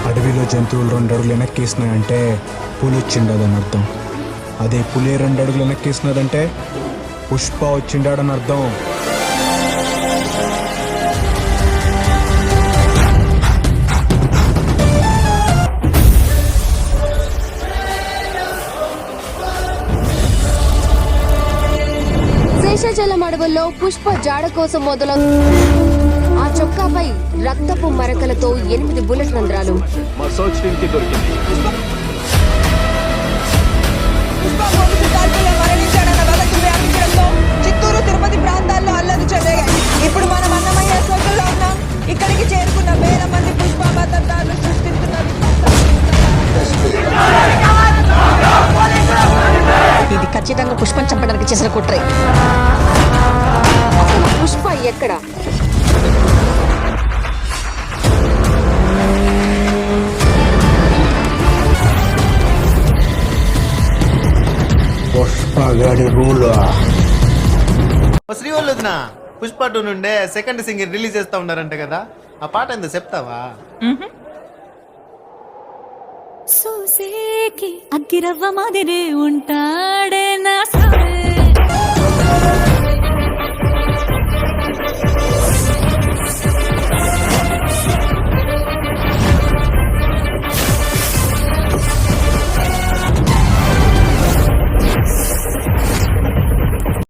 అడవిలో జంతువులు 2 అడుగులు వెనక్కేసినాయంటే పులి వచ్చిండదని అర్థం. అదే పులి 2 అడుగులు వెనక్కేసినదంటే పుష్ప వచ్చిండాడని అర్థం. శేషాచలం అడవుల్లో పుష్ప జాడ కోసం ఆ చొక్కాపై రక్తపు మరకలతో 8 బుల్లెట్ రంధ్రాలు. మా సర్చ్ టీమ్ కి దొరికింది. చిత్తూరు తిరుపతి ప్రాంతాల్లో అల్లరి చెందాయి. ఇప్పుడు మనం అన్నమయ్య సర్కిల్లో ఉన్నాం. ఇక్కడికి చేరుకున్న వేల మంది పుష్ప భద్రతలు సృష్టిస్తున్నారు. ఇది ఖచ్చితంగా పుష్పం చంపడానికి చేసిన కుట్రే. అసలు పుష్ప ఎక్కడ? శ్రీవల్లి వదిన పుష్ప 2 నుండే సెకండ్ సింగిల్ రిలీజ్ చేస్తా ఉన్నారంట కదా, ఆ పాట ఎందుకు చెప్తావా? సూసేకి అగ్గిరవ్వ మాదిరి ఉంటాడే నా సారే.